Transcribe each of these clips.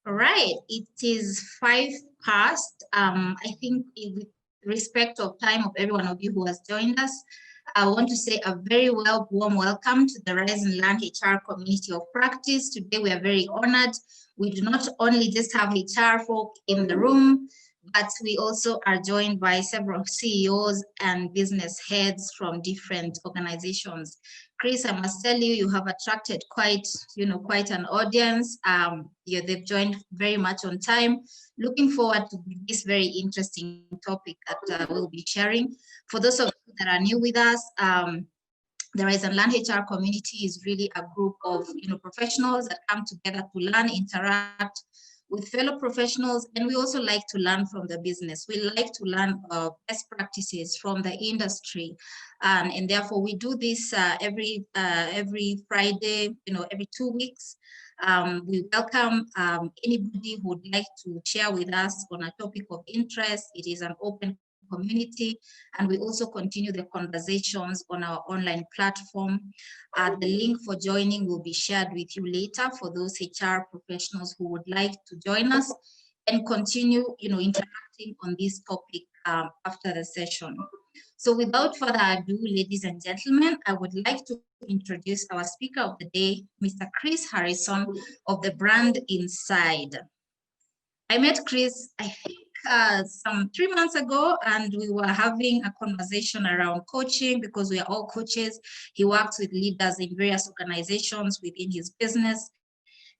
All right, it is 5 past. I think with respect of time of every one of you who has joined us, I want to say a very warm welcome to the Rise and Learn HR community of practice. Today we are very honored. We do not only just have HR folk in the room, but we also are joined by several CEOs and business heads from different organizations. Chris, I must tell you, you have attracted quite an audience. They've joined very much on time. Looking forward to this very interesting topic that we'll be sharing. For those of you that are new with us, the Rise and Learn HR community is really a group of professionals that come together to learn, interact with fellow professionals, and we also like to learn from the business. We like to learn best practices from the industry, and therefore we do this every Friday, every 2 weeks. We welcome anybody who would like to share with us on a topic of interest. It is an open community, and we also continue the conversations on our online platform. The link for joining will be shared with you later for those HR professionals who would like to join us and continue interacting on this topic after the session. So without further ado, ladies and gentlemen, I would like to introduce our speaker of the day, Mr. Chris Harrison of the brand Inside. I met Chris, I think, some 3 months ago, and we were having a conversation around coaching because we are all coaches. He works with leaders in various organizations within his business.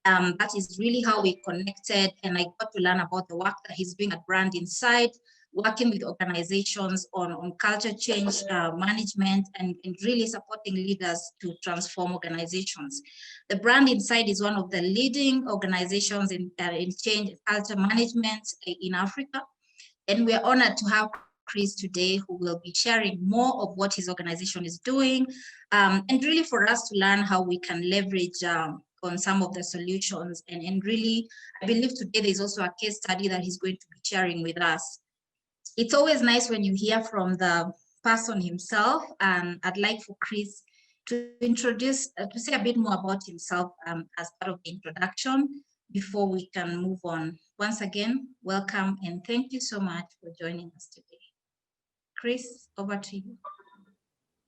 That is really how we connected, and I got to learn about the work that he's doing at Brand Inside, working with organizations on culture change management and really supporting leaders to transform organizations. The Brand Inside is one of the leading organizations in change culture management in Africa. And we are honored to have Chris today, who will be sharing more of what his organization is doing, and really for us to learn how we can leverage on some of the solutions. And really, I believe today there's also a case study that he's going to be sharing with us. It's always nice when you hear from the person himself, and I'd like for Chris to introduce, to say a bit more about himself as part of the introduction before we can move on. Once again, welcome and thank you so much for joining us today. Chris, over to you.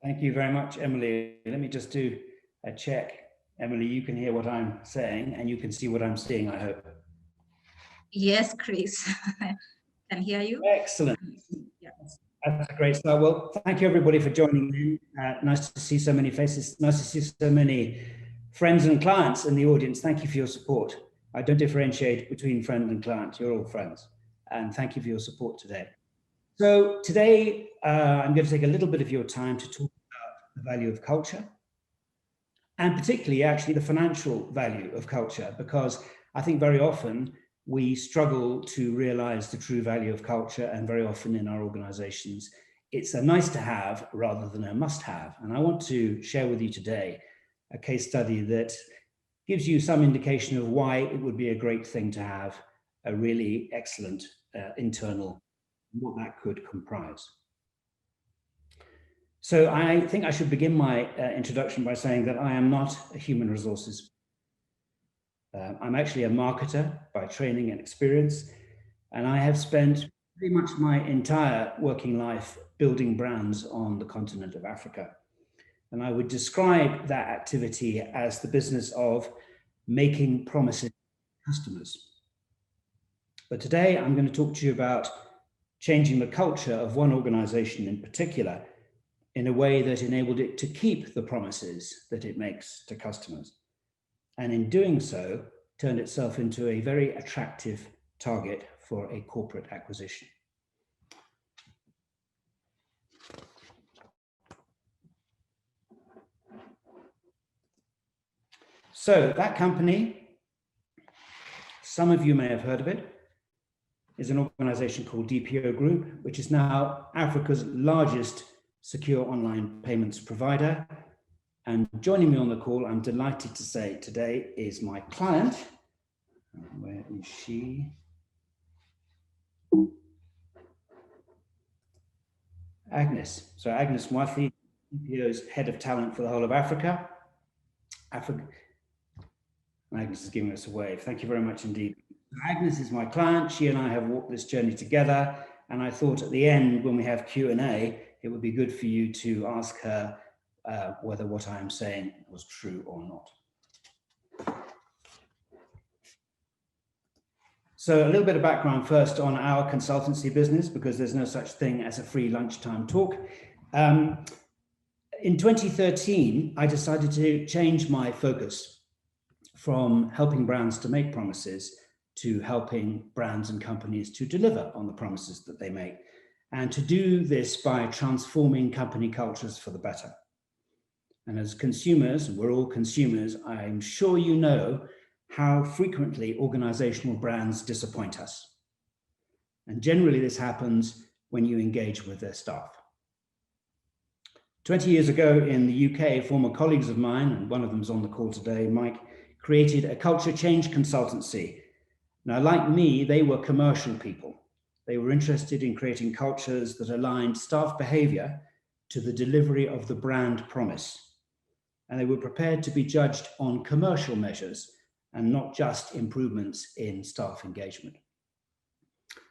Thank you very much, Emily. Let me just do a check. Emily, you can hear what I'm saying and you can see what I'm seeing, I hope. Yes, Chris. Can hear you. Excellent. Yeah. That's a great start. Well, thank you everybody for joining me. Nice to see so many faces. Nice to see so many friends and clients in the audience. Thank you for your support. I don't differentiate between friend and client. You're all friends. And thank you for your support today. So today, I'm going to take a little bit of your time to talk about the value of culture, and particularly actually the financial value of culture, because I think very often we struggle to realize the true value of culture, and very often in our organizations, it's a nice to have rather than a must have. And I want to share with you today a case study that gives you some indication of why it would be a great thing to have a really excellent internal, what that could comprise. So I think I should begin my introduction by saying that I am not a human resources. I'm actually a marketer by training and experience, and I have spent pretty much my entire working life building brands on the continent of Africa. And I would describe that activity as the business of making promises to customers. But today I'm going to talk to you about changing the culture of one organization in particular in a way that enabled it to keep the promises that it makes to customers. And in doing so, turned itself into a very attractive target for a corporate acquisition. So that company, some of you may have heard of it, is an organization called DPO Group, which is now Africa's largest secure online payments provider. And joining me on the call, I'm delighted to say today, is my client. Where is she? Agnes. So Agnes Mwathi, DPO's head of talent for the whole of Africa. Agnes is giving us a wave. Thank you very much indeed. Agnes is my client. She and I have walked this journey together. And I thought at the end, when we have Q&A, it would be good for you to ask her whether what I am saying was true or not. So a little bit of background first on our consultancy business, because there's no such thing as a free lunchtime talk. In 2013, I decided to change my focus from helping brands to make promises to helping brands and companies to deliver on the promises that they make, and to do this by transforming company cultures for the better. And as consumers, we're all consumers, I'm sure you know how frequently organizational brands disappoint us. And generally this happens when you engage with their staff. 20 years ago in the UK, former colleagues of mine, and one of them's on the call today, Mike, created a culture change consultancy. Now, like me, they were commercial people. They were interested in creating cultures that aligned staff behavior to the delivery of the brand promise. And they were prepared to be judged on commercial measures and not just improvements in staff engagement.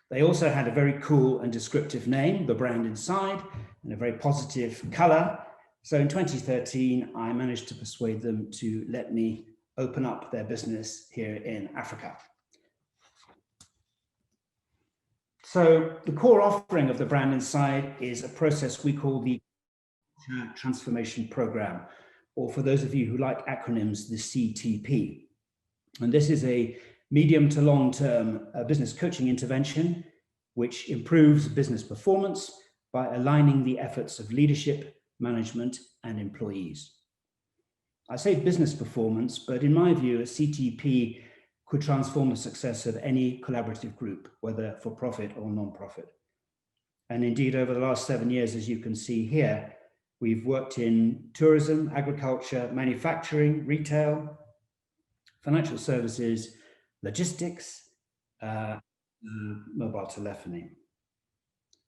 They also had a very cool and descriptive name, the brand inside, and a very positive color. So in 2013, I managed to persuade them to let me open up their business here in Africa. So the core offering of the brand inside is a process we call the transformation program, or for those of you who like acronyms, the CTP. And this is a medium to long-term business coaching intervention, which improves business performance by aligning the efforts of leadership, management, and employees. I say business performance, but in my view, a CTP could transform the success of any collaborative group, whether for profit or non-profit. And indeed, over the last 7 years, as you can see here, we've worked in tourism, agriculture, manufacturing, retail, financial services, logistics, mobile telephony.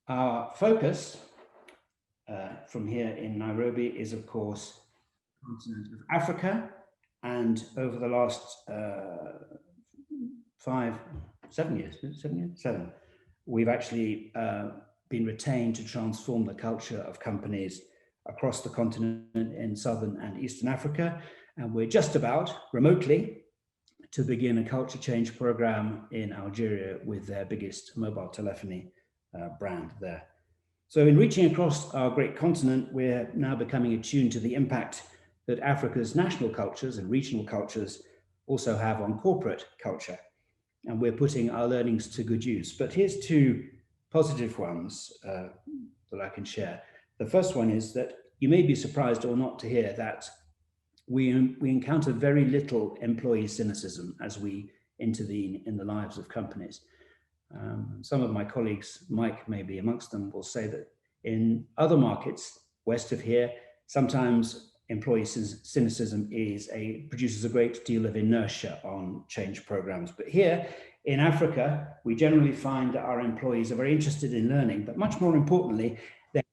Our focus from here in Nairobi is, of course, the continent of Africa. And over the last 7 years, we've actually been retained to transform the culture of companies across the continent in Southern and Eastern Africa. And we're just about, remotely, to begin a culture change program in Algeria with their biggest mobile telephony brand there. So in reaching across our great continent, we're now becoming attuned to the impact that Africa's national cultures and regional cultures also have on corporate culture. And we're putting our learnings to good use. But here's two positive ones that I can share. The first one is that you may be surprised or not to hear that we encounter very little employee cynicism as we intervene in the lives of companies. Some of my colleagues, Mike may be amongst them, will say that in other markets west of here, sometimes employee cynicism produces a great deal of inertia on change programs. But here in Africa, we generally find that our employees are very interested in learning, but much more importantly, they're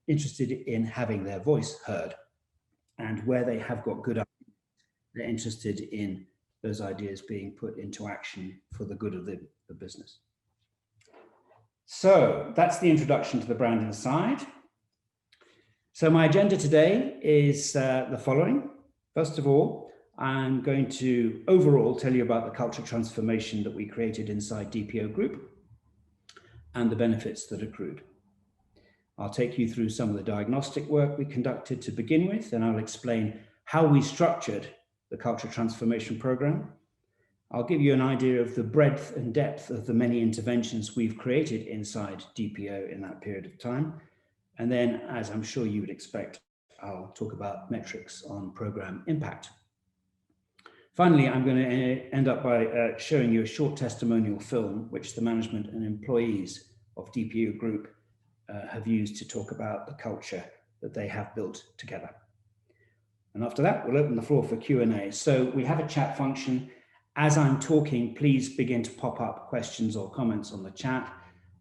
interested in having their voice heard. And where they have got good ideas, they're interested in those ideas being put into action for the good of the business. So that's the introduction to the brand inside. So my agenda today is the following. First of all, I'm going to overall tell you about the culture transformation that we created inside DPO Group and the benefits that accrued. I'll take you through some of the diagnostic work we conducted to begin with, and I'll explain how we structured the culture transformation program. I'll give you an idea of the breadth and depth of the many interventions we've created inside DPO in that period of time. And then, as I'm sure you would expect, I'll talk about metrics on program impact. Finally, I'm going to end up by showing you a short testimonial film, which the management and employees of DPO Group have used to talk about the culture that they have built together. And after that, we'll open the floor for Q&A. So we have a chat function. As I'm talking, please begin to pop up questions or comments on the chat.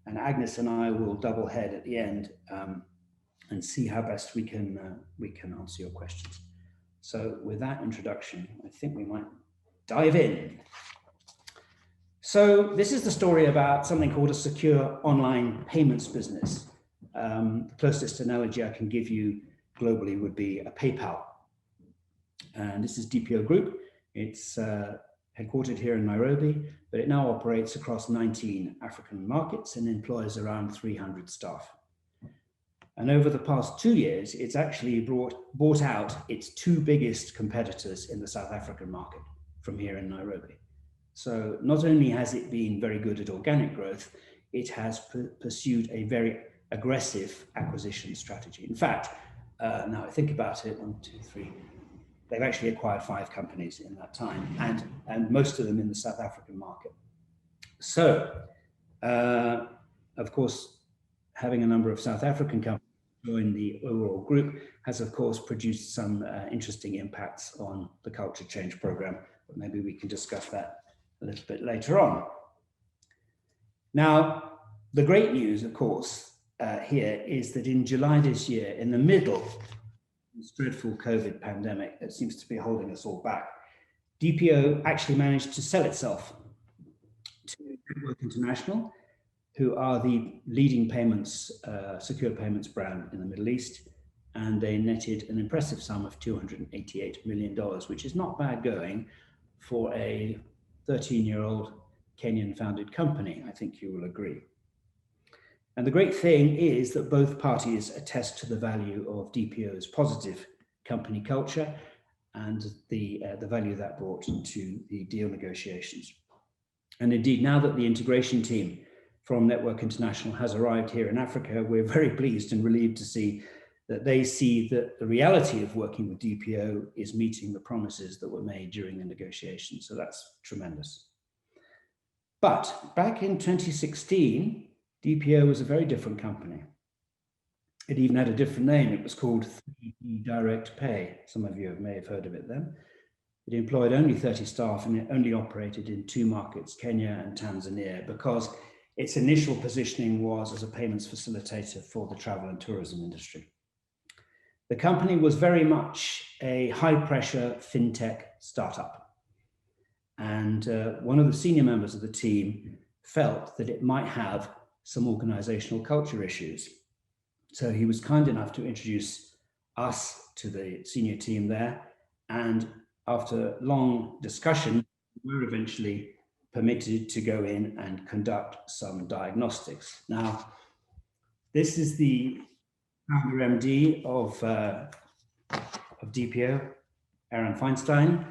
And Agnes and I will double head at the end and see how best we can answer your questions. So with that introduction, I think we might dive in. So this is the story about something called a secure online payments business. The closest analogy I can give you globally would be a PayPal. And this is DPO Group. It's headquartered here in Nairobi, but it now operates across 19 African markets and employs around 300 staff. And over the past 2 years, it's actually bought out its two biggest competitors in the South African market from here in Nairobi. So not only has it been very good at organic growth, it has pursued a very aggressive acquisition strategy. In fact, now I think about it, 1, 2, 3, they've actually acquired 5 companies in that time, and most of them in the South African market. So, of course, having a number of South African companies join the overall group has, of course, produced some interesting impacts on the culture change program, but maybe we can discuss that a little bit later on. Now, the great news, of course, here is that in July this year, in the middle of this dreadful COVID pandemic that seems to be holding us all back, DPO actually managed to sell itself to Network International, who are the leading payments, secure payments brand in the Middle East, and they netted an impressive sum of $288 million, which is not bad going for a 13-year-old Kenyan-founded company, I think you will agree. And the great thing is that both parties attest to the value of DPO's positive company culture and the value that brought to the deal negotiations. And indeed, now that the integration team from Network International has arrived here in Africa, we're very pleased and relieved to see that they see that the reality of working with DPO is meeting the promises that were made during the negotiations. So that's tremendous. But back in 2016, DPO was a very different company. It even had a different name. It was called 3D Direct Pay. Some of you may have heard of it then. It employed only 30 staff and it only operated in 2 markets, Kenya and Tanzania, because its initial positioning was as a payments facilitator for the travel and tourism industry. The company was very much a high-pressure fintech startup. And one of the senior members of the team felt that it might have some organizational culture issues. So he was kind enough to introduce us to the senior team there. And after long discussion, we were eventually permitted to go in and conduct some diagnostics. Now, this is the founder MD of DPO, Aaron Feinstein,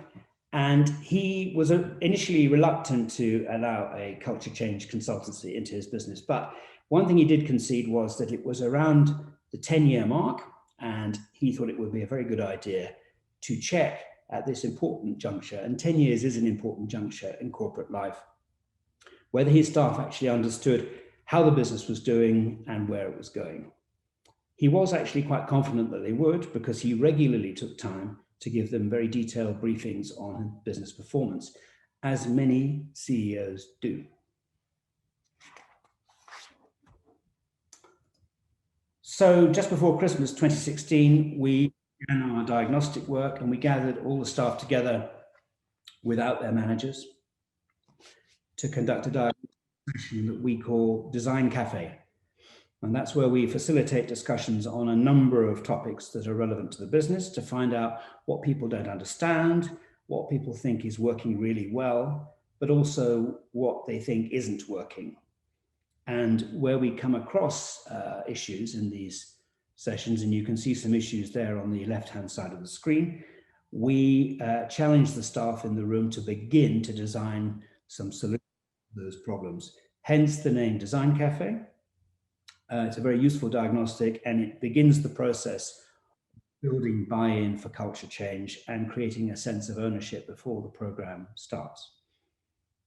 and he was initially reluctant to allow a culture change consultancy into his business. But one thing he did concede was that it was around the 10-year mark, and he thought it would be a very good idea to check at this important juncture, and 10 years is an important juncture in corporate life, whether his staff actually understood how the business was doing and where it was going. He was actually quite confident that they would, because he regularly took time to give them very detailed briefings on business performance, as many CEOs do. So just before Christmas 2016, we began our diagnostic work and we gathered all the staff together without their managers to conduct a diagnostic session that we call Design Cafe. And that's where we facilitate discussions on a number of topics that are relevant to the business to find out what people don't understand, what people think is working really well, but also what they think isn't working. And where we come across issues in these sessions, and you can see some issues there on the left-hand side of the screen, we challenge the staff in the room to begin to design some solutions to those problems. Hence the name Design Cafe. It's a very useful diagnostic, and it begins the process of building buy-in for culture change and creating a sense of ownership before the program starts.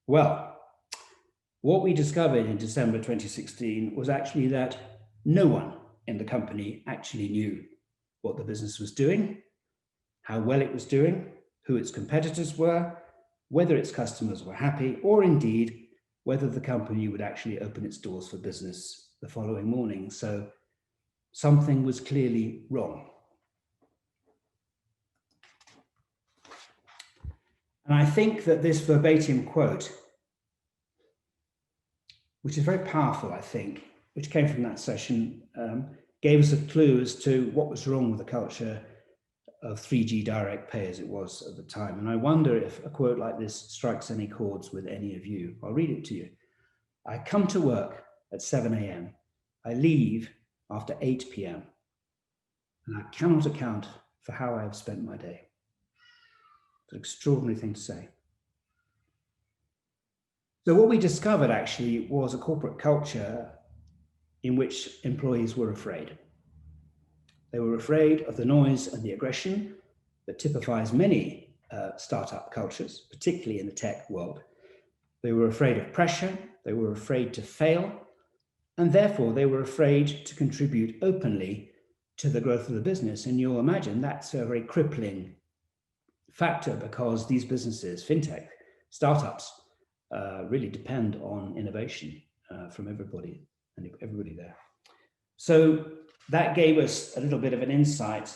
Well, what we discovered in December 2016 was actually that no one in the company actually knew what the business was doing, how well it was doing, who its competitors were, whether its customers were happy, or indeed whether the company would actually open its doors for business the following morning. So something was clearly wrong. And I think that this verbatim quote which is very powerful, I think, which came from that session, gave us a clue as to what was wrong with the culture of 3G direct pay as it was at the time. And I wonder if a quote like this strikes any chords with any of you. I'll read it to you. I come to work at 7 a.m. I leave after 8 p.m. and I cannot account for how I have spent my day. It's an extraordinary thing to say. So what we discovered actually was a corporate culture in which employees were afraid. They were afraid of the noise and the aggression that typifies many startup cultures, particularly in the tech world. They were afraid of pressure, they were afraid to fail, and therefore they were afraid to contribute openly to the growth of the business. And you'll imagine that's a very crippling factor, because these businesses, fintech, startups, really depend on innovation from everybody there. So that gave us a little bit of an insight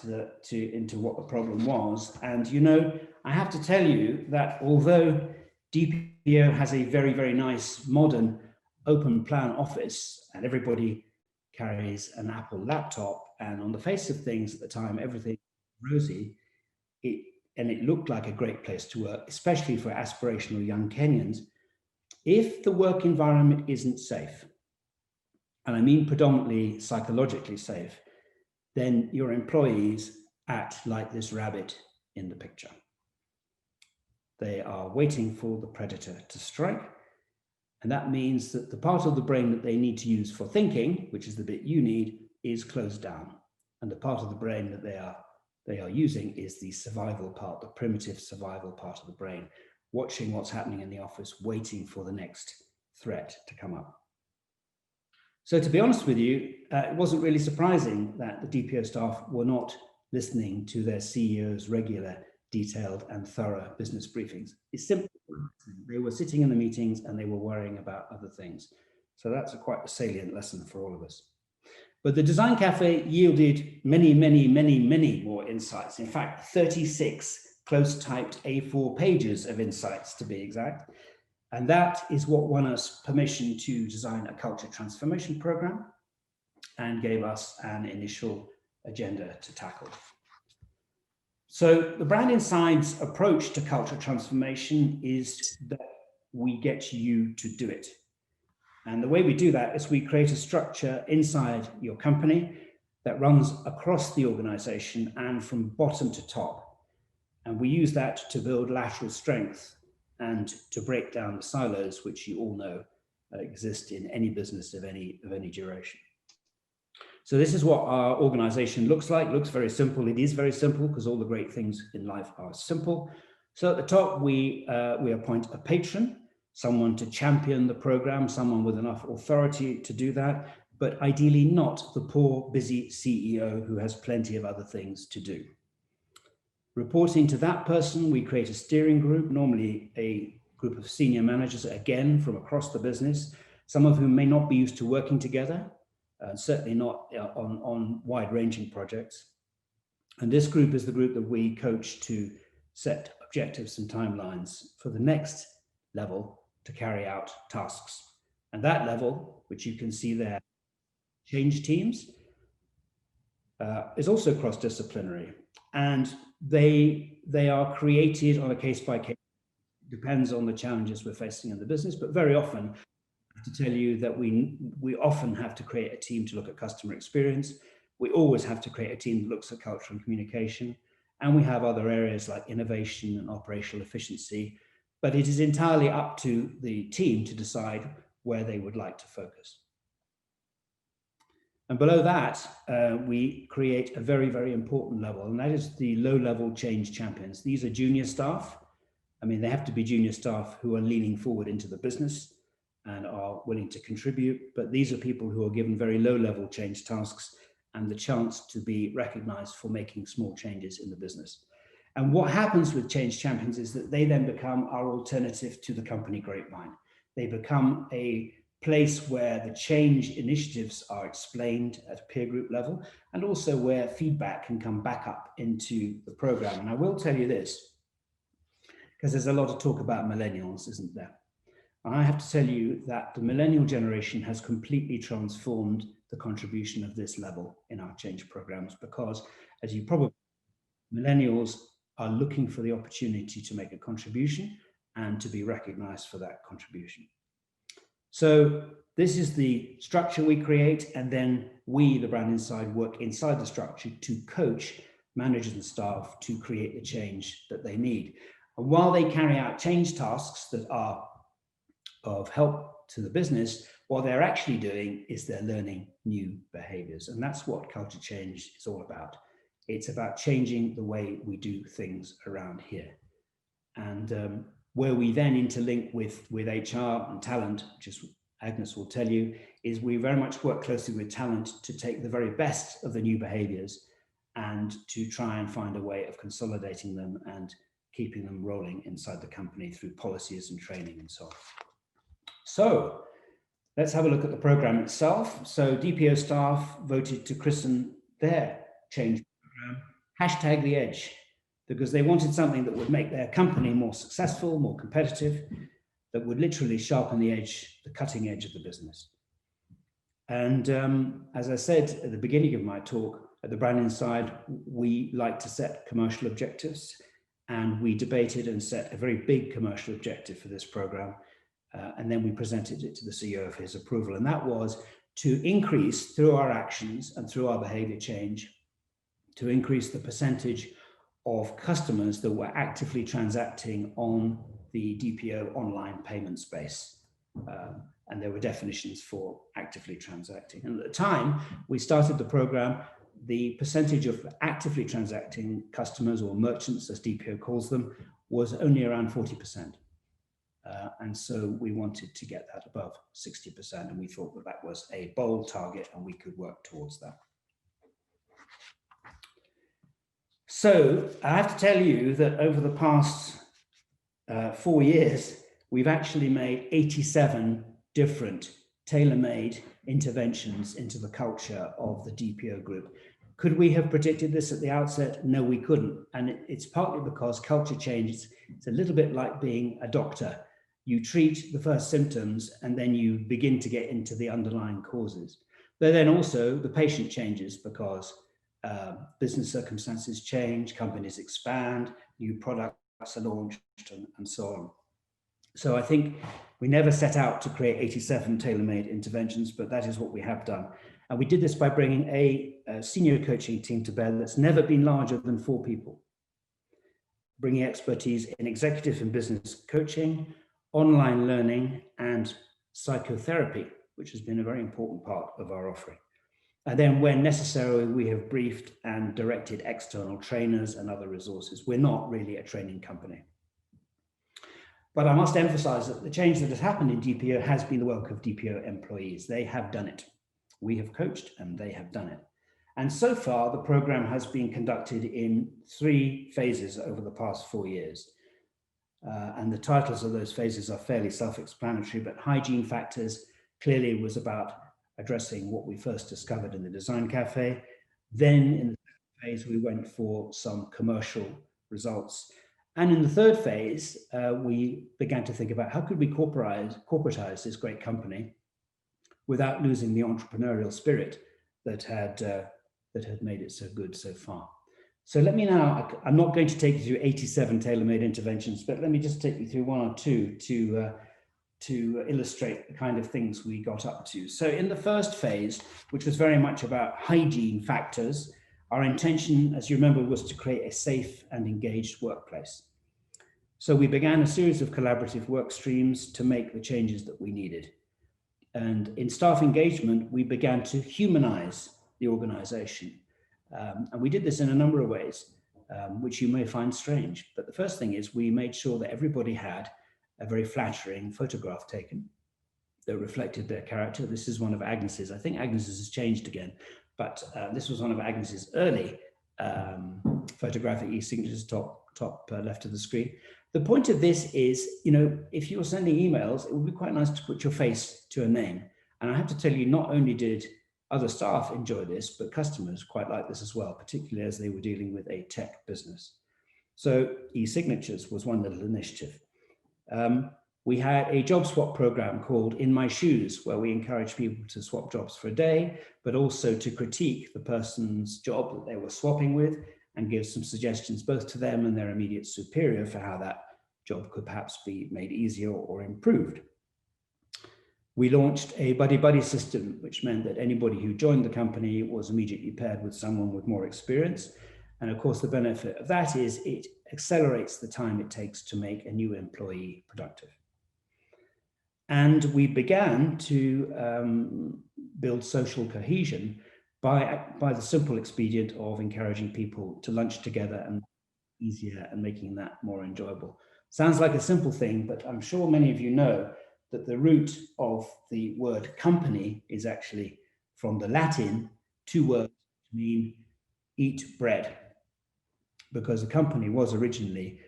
into what the problem was. And, you know, I have to tell you that although DPO has a very, very nice modern open plan office and everybody carries an Apple laptop, and on the face of things at the time, everything was rosy, and it looked like a great place to work, especially for aspirational young Kenyans. If the work environment isn't safe, and I mean predominantly psychologically safe, then your employees act like this rabbit in the picture. They are waiting for the predator to strike. And that means that the part of the brain that they need to use for thinking, which is the bit you need, is closed down. And the part of the brain that they are using is the survival part, the primitive survival part of the brain, watching what's happening in the office, waiting for the next threat to come up. So to be honest with you, it wasn't really surprising that the DPO staff were not listening to their CEO's regular, detailed and thorough business briefings. It's simple. They were sitting in the meetings and they were worrying about other things. So that's quite a salient lesson for all of us. But the Design Cafe yielded many, many, many, many more insights. In fact, 36 close typed A4 pages of insights, to be exact. And that is what won us permission to design a culture transformation program and gave us an initial agenda to tackle. So the Brand Inside's approach to culture transformation is that we get you to do it. And the way we do that is we create a structure inside your company that runs across the organization and from bottom to top. And we use that to build lateral strength and to break down the silos, which you all know exist in any business of any duration. So this is what our organization looks like. It looks very simple. It is very simple because all the great things in life are simple. So at the top, we appoint a patron, someone to champion the program, someone with enough authority to do that, but ideally not the poor, busy CEO who has plenty of other things to do. Reporting to that person, we create a steering group, normally a group of senior managers, again, from across the business, some of whom may not be used to working together, certainly not on wide-ranging projects. And this group is the group that we coach to set objectives and timelines for the next level to carry out tasks. And that level, which you can see there, change teams, is also cross-disciplinary. And they are created on a case-by-case, depends on the challenges we're facing in the business, but very often, I have to tell you that we often have to create a team to look at customer experience. We always have to create a team that looks at culture and communication. And we have other areas like innovation and operational efficiency, but it is entirely up to the team to decide where they would like to focus. And below that, we create a very, very important level, and that is the low-level change champions. These are junior staff. I mean, they have to be junior staff who are leaning forward into the business and are willing to contribute, but these are people who are given very low-level change tasks and the chance to be recognized for making small changes in the business. And what happens with change champions is that they then become our alternative to the company grapevine. They become a place where the change initiatives are explained at a peer group level, and also where feedback can come back up into the program. And I will tell you this, because there's a lot of talk about millennials, isn't there? And I have to tell you that the millennial generation has completely transformed the contribution of this level in our change programs, because, as you probably, millennials are looking for the opportunity to make a contribution and to be recognized for that contribution. So this is the structure we create, and then we, the Brand Inside, work inside the structure to coach managers and staff to create the change that they need. And while they carry out change tasks that are of help to the business, what they're actually doing is they're learning new behaviors. And that's what culture change is all about. It's about changing the way we do things around here. And where we then interlink with HR and talent, which is Agnes will tell you, is we very much work closely with talent to take the very best of the new behaviors and to try and find a way of consolidating them and keeping them rolling inside the company through policies and training and so on. So let's have a look at the program itself. So DPO staff voted to christen their change program #The Edge, because they wanted something that would make their company more successful, more competitive, that would literally sharpen the edge, the cutting edge of the business. And as I said at the beginning of my talk, at the Brand Inside, we like to set commercial objectives, and we debated and set a very big commercial objective for this program. And then we presented it to the CEO for his approval. And that was to increase, through our actions and through our behavior change, to increase the percentage of customers that were actively transacting on the DPO online payment space. And there were definitions for actively transacting. And at the time we started the program, the percentage of actively transacting customers, or merchants as DPO calls them, was only around 40%. And so we wanted to get that above 60%, and we thought that that was a bold target and we could work towards that. So I have to tell you that over the past 4 years, we've actually made 87 different tailor-made interventions into the culture of the DPO group. Could we have predicted this at the outset? No, we couldn't. And it's partly because culture change, it's a little bit like being a doctor. You treat the first symptoms and then you begin to get into the underlying causes. But then also the patient changes because business circumstances change, companies expand, new products are launched, and so on. So I think we never set out to create 87 tailor-made interventions, but that is what we have done. And we did this by bringing a senior coaching team to bear that's never been larger than 4 people, bringing expertise in executive and business coaching, online learning, and psychotherapy, which has been a very important part of our offering. And then when necessary, we have briefed and directed external trainers and other resources. We're not really a training company. But I must emphasize that the change that has happened in DPO has been the work of DPO employees. They have done it. We have coached and they have done it. And so far, the program has been conducted in 3 phases over the past 4 years. And the titles of those phases are fairly self-explanatory, but hygiene factors clearly was about addressing what we first discovered in the design cafe. Then in the second phase, we went for some commercial results. And in the third phase, we began to think about how could we corporatize this great company without losing the entrepreneurial spirit that had made it so good so far. So let me now, I'm not going to take you through 87 tailor-made interventions, but let me just take you through 1 or 2 to illustrate the kind of things we got up to. So in the first phase, which was very much about hygiene factors, our intention, as you remember, was to create a safe and engaged workplace. So we began a series of collaborative work streams to make the changes that we needed. And in staff engagement, we began to humanize the organization. And we did this in a number of ways, which you may find strange. But the first thing is we made sure that everybody had a very flattering photograph taken that reflected their character. This is one of Agnes's. I think Agnes's has changed again, but this was one of Agnes's early photographic e-signatures, top left of the screen. The point of this is, you know, if you're sending emails, it would be quite nice to put your face to a name. And I have to tell you, not only did other staff enjoy this, but customers quite like this as well, particularly as they were dealing with a tech business. So e-signatures was one little initiative. We had a job swap program called In My Shoes, where we encouraged people to swap jobs for a day, but also to critique the person's job that they were swapping with and give some suggestions both to them and their immediate superior for how that job could perhaps be made easier or improved. We launched a buddy-buddy system, which meant that anybody who joined the company was immediately paired with someone with more experience. And of course, the benefit of that is it accelerates the time it takes to make a new employee productive. And we began to build social cohesion by the simple expedient of encouraging people to lunch together and easier and making that more enjoyable. Sounds like a simple thing, but I'm sure many of you know that the root of the word company is actually from the Latin, two words which mean eat bread, because a company was originally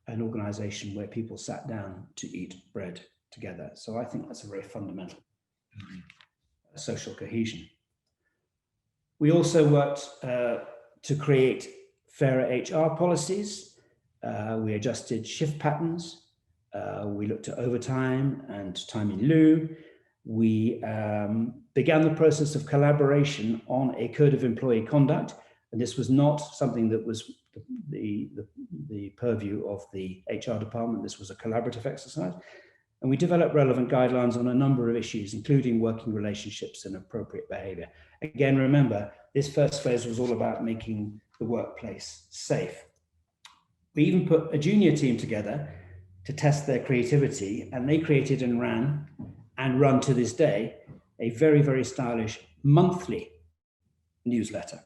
an organization where people sat down to eat bread together. So I think that's a very fundamental social cohesion. We also worked to create fairer HR policies. We adjusted shift patterns. We looked at overtime and time in lieu. We began the process of collaboration on a code of employee conduct. And this was not something that was the purview of the HR department. This was a collaborative exercise. And we developed relevant guidelines on a number of issues, including working relationships and appropriate behavior. Again, remember, this first phase was all about making the workplace safe. We even put a junior team together to test their creativity, and they created and ran and run to this day a very, very stylish monthly newsletter.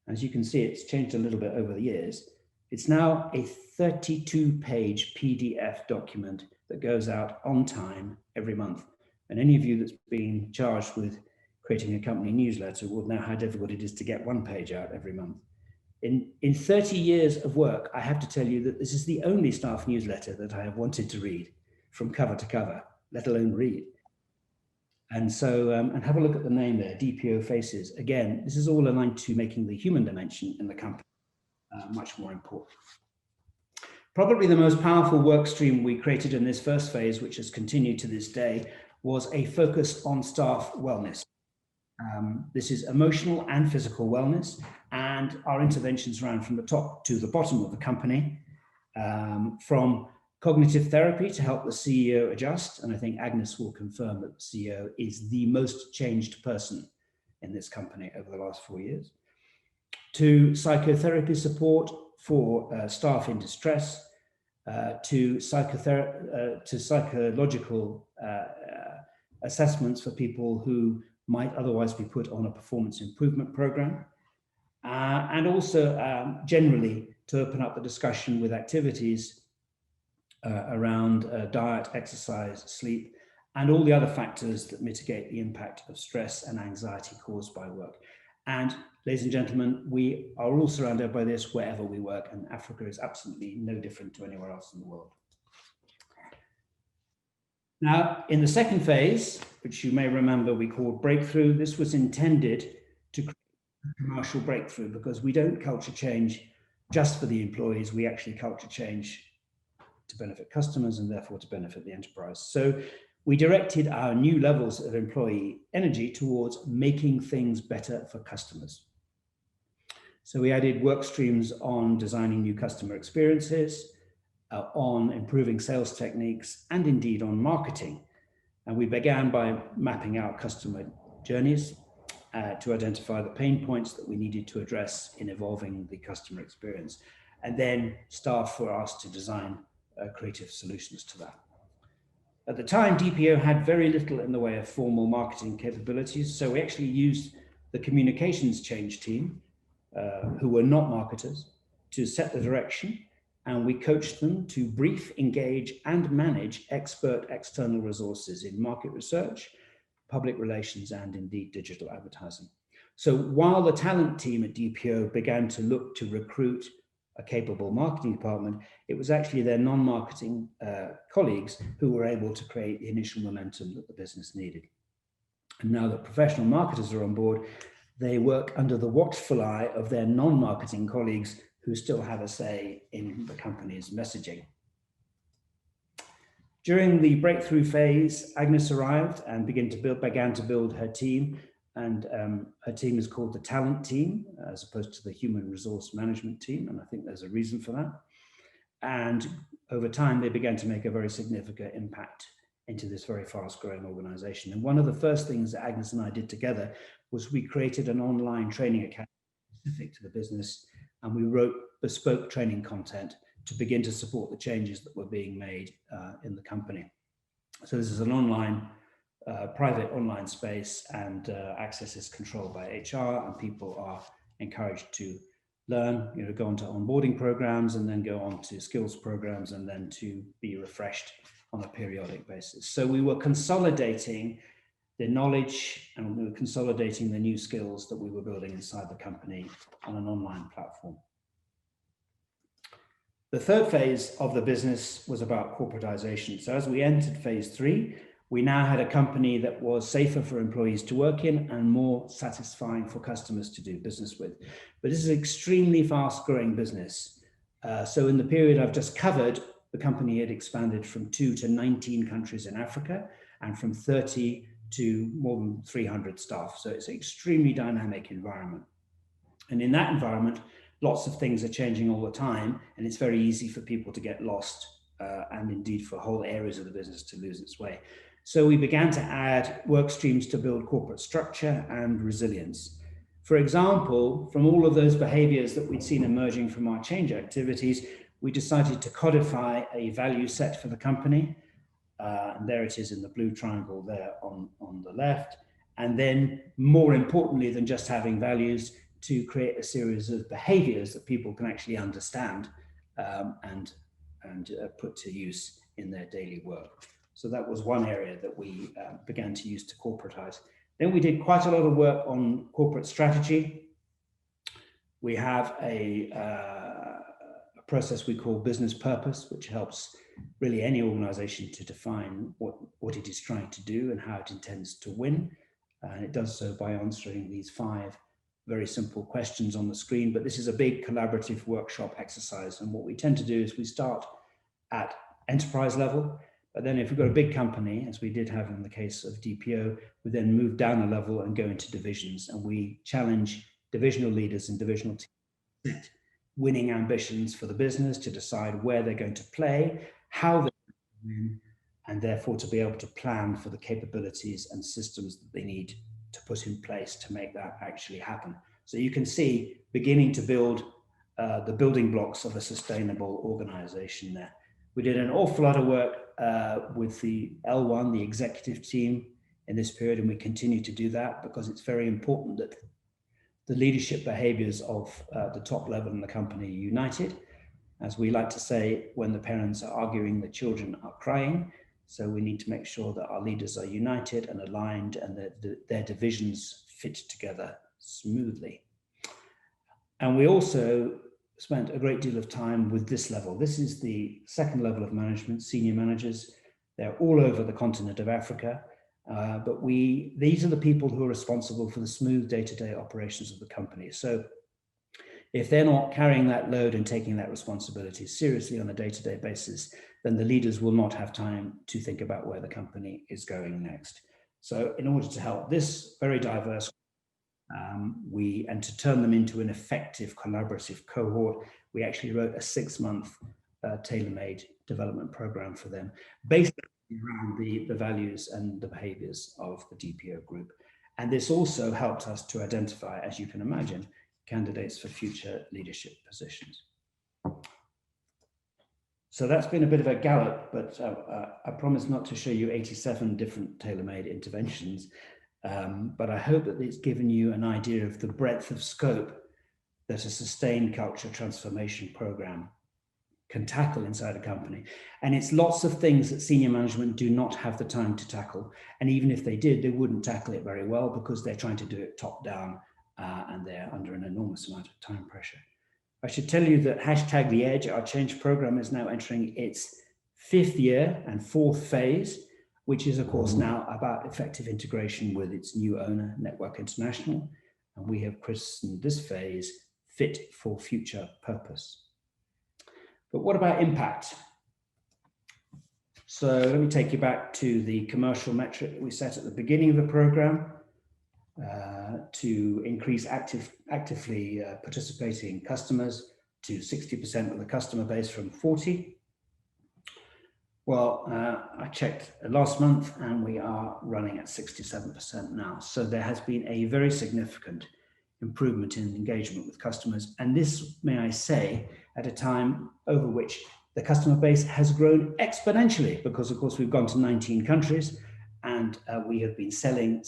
As you can see, it's changed a little bit over the years. It's now a 32-page PDF document that goes out on time every month. And any of you that's been charged with creating a company newsletter will know how difficult it is to get one page out every month. In 30 years of work, I have to tell you that this is the only staff newsletter that I have wanted to read from cover to cover, let alone read. And so, and have a look at the name there, DPO Faces. Again, this is all aligned to making the human dimension in the company much more important. Probably the most powerful work stream we created in this first phase, which has continued to this day, was a focus on staff wellness. This is emotional and physical wellness, and our interventions ran from the top to the bottom of the company, from cognitive therapy to help the CEO adjust, and I think Agnes will confirm that the CEO is the most changed person in this company over the last 4 years, to psychotherapy support for staff in distress, to psychological assessments for people who might otherwise be put on a performance improvement program, and also generally to open up the discussion with activities around diet, exercise, sleep, and all the other factors that mitigate the impact of stress and anxiety caused by work. And ladies and gentlemen, we are all surrounded by this wherever we work, and Africa is absolutely no different to anywhere else in the world. Now, in the second phase, which you may remember we called breakthrough, this was intended to create a commercial breakthrough, because we don't culture change just for the employees, we actually culture change to benefit customers and therefore to benefit the enterprise. So we directed our new levels of employee energy towards making things better for customers. So we added work streams on designing new customer experiences, on improving sales techniques, and indeed on marketing. And we began by mapping out customer journeys to identify the pain points that we needed to address in evolving the customer experience. And then staff were asked to design creative solutions to that. At the time, DPO had very little in the way of formal marketing capabilities, so we actually used the communications change team, who were not marketers, to set the direction, and we coached them to brief, engage, and manage expert external resources in market research, public relations, and indeed digital advertising. So while the talent team at DPO began to look to recruit a capable marketing department, it was actually their non-marketing colleagues who were able to create the initial momentum that the business needed. And now that professional marketers are on board, they work under the watchful eye of their non-marketing colleagues who still have a say in the company's messaging. During the breakthrough phase, Agnes arrived and began to build her team. And her team is called the talent team, as opposed to the human resource management team. And I think there's a reason for that. And over time, they began to make a very significant impact into this very fast growing organization. And one of the first things that Agnes and I did together was we created an online training academy specific to the business. And we wrote bespoke training content to begin to support the changes that were being made in the company. So this is an online, private online space, and access is controlled by HR, and people are encouraged to learn, go on to onboarding programs, and then go on to skills programs, and then to be refreshed on a periodic basis. So we were consolidating the knowledge, and we were consolidating the new skills that we were building inside the company on an online platform. The third phase of the business was about corporatization. So as we entered phase 3, we now had a company that was safer for employees to work in and more satisfying for customers to do business with. But this is an extremely fast growing business. So in the period I've just covered, the company had expanded from 2 to 19 countries in Africa, and from 30 to more than 300 staff. So it's an extremely dynamic environment. And in that environment, lots of things are changing all the time, and it's very easy for people to get lost, and indeed for whole areas of the business to lose its way. So we began to add work streams to build corporate structure and resilience. For example, from all of those behaviors that we'd seen emerging from our change activities, we decided to codify a value set for the company. And there it is in the blue triangle there on the left. And then more importantly than just having values, to create a series of behaviors that people can actually understand and put to use in their daily work. So that was one area that we began to use to corporatize. Then we did quite a lot of work on corporate strategy. We have a process we call business purpose, which helps really any organization to define what it is trying to do and how it intends to win. And it does so by answering these 5 very simple questions on the screen, but this is a big collaborative workshop exercise. And what we tend to do is we start at enterprise level, but then if we've got a big company, as we did have in the case of DPO, we then move down a level and go into divisions, and we challenge divisional leaders and divisional teams set winning ambitions for the business, to decide where they're going to play, how they're going to win, and therefore to be able to plan for the capabilities and systems that they need to put in place to make that actually happen. So you can see beginning to build the building blocks of a sustainable organization there. We did an awful lot of work with the L1, the executive team, in this period, and we continue to do that because it's very important that the leadership behaviors of the top level in the company are united. As we like to say, when the parents are arguing, the children are crying. So we need to make sure that our leaders are united and aligned, and that their divisions fit together smoothly. And we also spent a great deal of time with this level. This is the second level of management, senior managers. They're all over the continent of Africa, but these are the people who are responsible for the smooth day-to-day operations of the company. So if they're not carrying that load and taking that responsibility seriously on a day-to-day basis, then the leaders will not have time to think about where the company is going next. So in order to help this very diverse, and to turn them into an effective collaborative cohort, we actually wrote a 6-month tailor-made development program for them, based around the values and the behaviors of the DPO group. And this also helped us to identify, as you can imagine, candidates for future leadership positions. So that's been a bit of a gallop, but I promise not to show you 87 different tailor-made interventions. But I hope that it's given you an idea of the breadth of scope that a sustained culture transformation program can tackle inside a company. And it's lots of things that senior management do not have the time to tackle. And even if they did, they wouldn't tackle it very well because they're trying to do it top down and they're under an enormous amount of time pressure. I should tell you that #TheEdge, our change program, is now entering its 5th year and 4th phase, which is, of course, now about effective integration with its new owner, Network International. And we have christened this phase Fit for Future Purpose. But what about impact? So let me take you back to the commercial metric that we set at the beginning of the program to increase actively participating customers to 60% of the customer base from 40. Well, I checked last month and we are running at 67% now. So there has been a very significant improvement in engagement with customers. And this, may I say, at a time over which the customer base has grown exponentially, because of course we've gone to 19 countries and we have been selling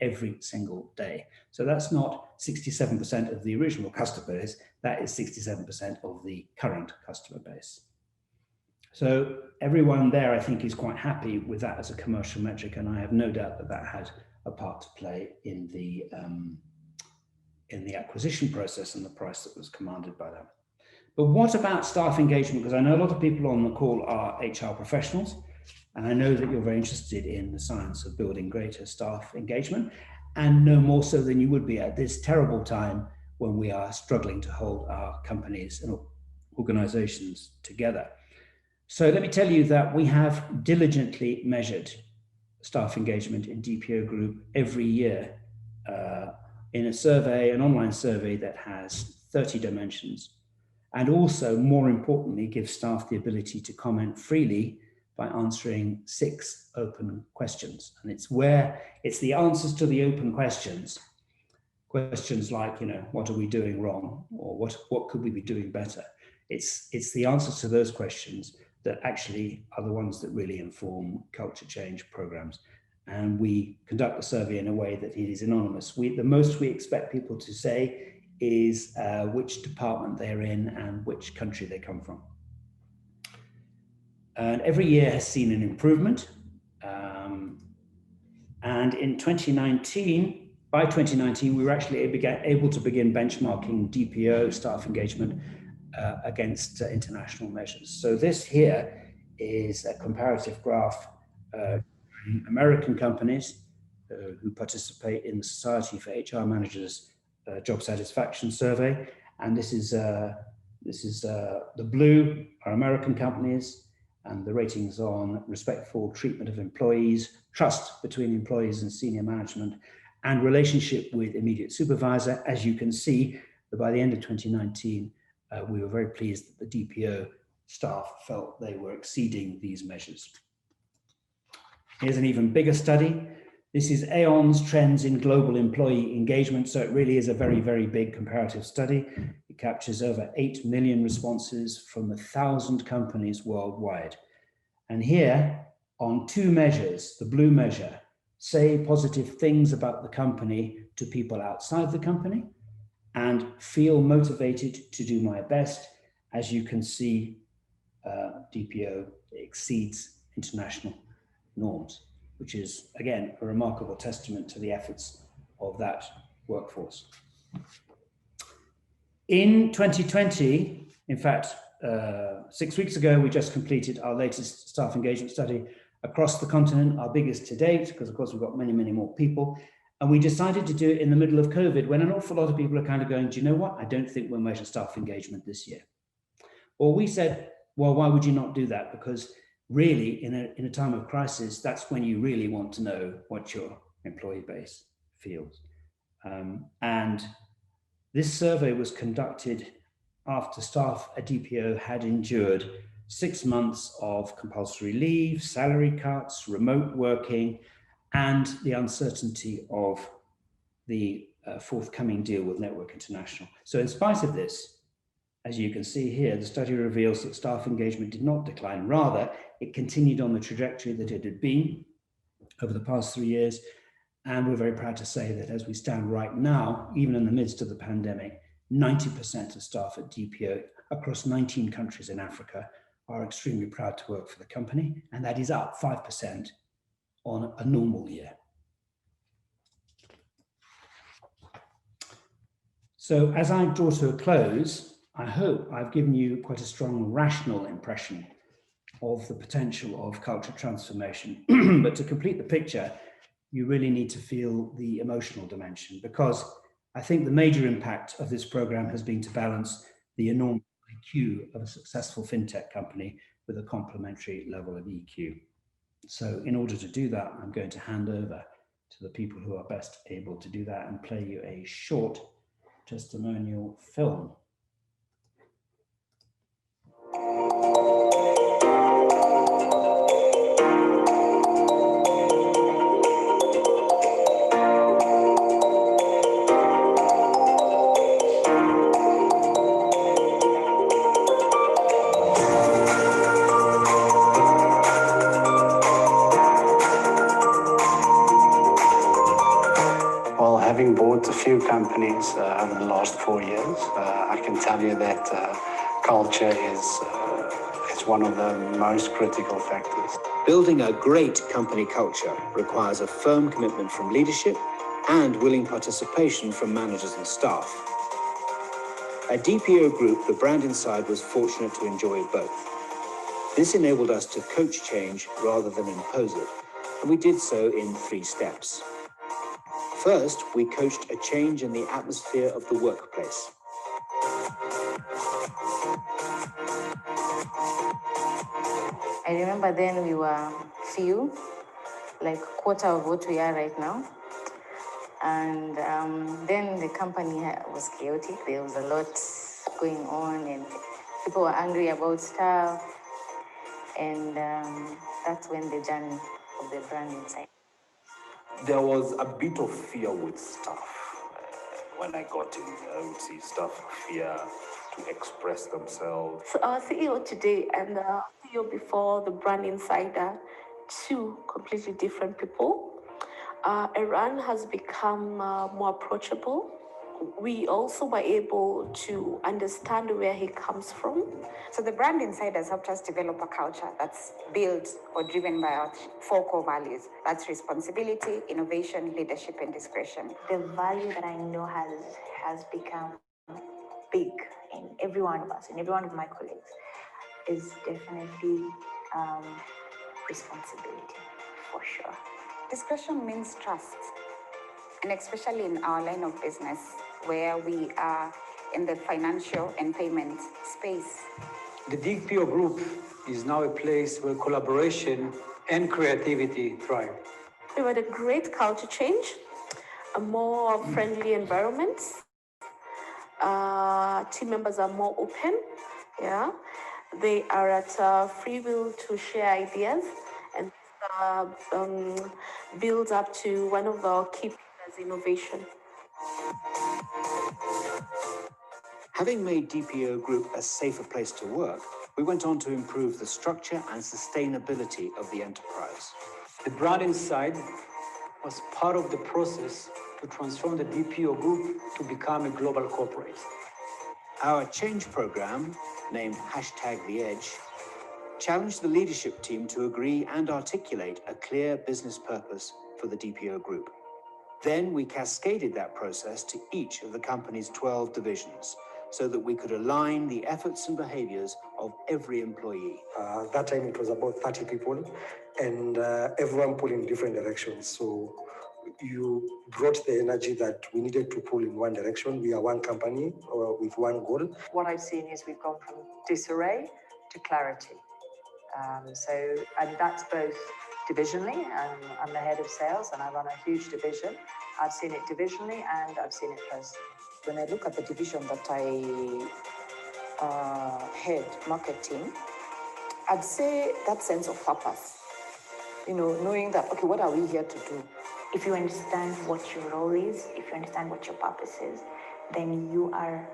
every single day. So that's not 67% of the original customer base, that is 67% of the current customer base. So everyone there, I think, is quite happy with that as a commercial metric, and I have no doubt that that had a part to play in the acquisition process and the price that was commanded by that. But what about staff engagement? Because I know a lot of people on the call are HR professionals, and I know that you're very interested in the science of building greater staff engagement, and no more so than you would be at this terrible time when we are struggling to hold our companies and organizations together. So let me tell you that we have diligently measured staff engagement in DPO Group every year in a survey, an online survey that has 30 dimensions, and also, more importantly, gives staff the ability to comment freely by answering 6 open questions. And it's the answers to the open questions like, what are we doing wrong? Or what could we be doing better? It's the answers to those questions that actually are the ones that really inform culture change programs. And we conduct the survey in a way that it is anonymous. The most we expect people to say is which department they're in and which country they come from. And every year has seen an improvement. And in 2019, by 2019, we were actually able to begin benchmarking DPO staff engagement against international measures. So this here is a comparative graph American companies who participate in the Society for HR Managers Job Satisfaction Survey, and this is the blue are American companies, and the ratings on respectful treatment of employees, trust between employees and senior management, and relationship with immediate supervisor. As you can see, by the end of 2019, we were very pleased that the DPO staff felt they were exceeding these measures. Here's an even bigger study. This is Aon's trends in global employee engagement. So it really is a very, very big comparative study. It captures over 8 million responses from 1,000 companies worldwide. And here on 2 measures, the blue measure, say positive things about the company to people outside the company and feel motivated to do my best. As you can see, DPO exceeds international norms, which is, again, a remarkable testament to the efforts of that workforce. In 2020, in fact, 6 weeks ago, we just completed our latest staff engagement study across the continent, our biggest to date, because of course we've got many, many more people. And we decided to do it in the middle of COVID, when an awful lot of people are kind of going, do you know what? I don't think we'll measure staff engagement this year. Well, we said, well, why would you not do that? Because really, in a time of crisis, that's when you really want to know what your employee base feels. And this survey was conducted after staff at DPO had endured 6 months of compulsory leave, salary cuts, remote working, and the uncertainty of the forthcoming deal with Network International. So in spite of this, as you can see here, the study reveals that staff engagement did not decline. Rather, it continued on the trajectory that it had been over the past 3 years. And we're very proud to say that as we stand right now, even in the midst of the pandemic, 90% of staff at DPO across 19 countries in Africa are extremely proud to work for the company. And that is up 5% on a normal year. So as I draw to a close, I hope I've given you quite a strong rational impression of the potential of culture transformation. But to complete the picture, you really need to feel the emotional dimension, because I think the major impact of this program has been to balance the enormous IQ of a successful fintech company with a complementary level of EQ. So in order to do that, I'm going to hand over to the people who are best able to do that and play you a short testimonial film. Having bought a few companies over the last 4 years, I can tell you that culture is one of the most critical factors. Building a great company culture requires a firm commitment from leadership and willing participation from managers and staff. At DPO Group, the brand inside was fortunate to enjoy both. This enabled us to coach change rather than impose it, and we did so in 3 steps. First, we coached a change in the atmosphere of the workplace. I remember then we were few, like quarter of what we are right now. And then the company was chaotic. There was a lot going on and people were angry about stuff. And that's when the journey of the brand inside. There was a bit of fear with staff. When I got in, I would see staff fear to express themselves. So our CEO today and the CEO before, the brand insider, 2 completely different people. Iran has become more approachable. We also were able to understand where he comes from. So the brand inside has helped us develop a culture that's built or driven by our 4 core values. That's responsibility, innovation, leadership, and discretion. The value that I know has become big in every one of us, in every one of my colleagues, is definitely responsibility, for sure. Discretion means trust, and especially in our line of business, where we are in the financial and payment space. The DPO Group is now a place where collaboration and creativity thrive. We had a great culture change, a more friendly environment. Team members are more open. Yeah, they are at free will to share ideas, and builds up to one of our key pillars, innovation. Having made DPO Group a safer place to work, we went on to improve the structure and sustainability of the enterprise. The brand inside was part of the process to transform the DPO Group to become a global corporate. Our change program, named #TheEdge, challenged the leadership team to agree and articulate a clear business purpose for the DPO Group. Then we cascaded that process to each of the company's 12 divisions, so that we could align the efforts and behaviors of every employee. That time it was about 30 people and everyone pulling in different directions. So you brought the energy that we needed to pull in one direction. We are one company with one goal. What I've seen is we've gone from disarray to clarity. And that's both divisionally, and I'm the head of sales and I run a huge division. I've seen it divisionally and I've seen it personally. When I look at the division that I head, marketing, I'd say that sense of purpose. You know, knowing that, okay, what are we here to do? If you understand what your role is, if you understand what your purpose is, then you are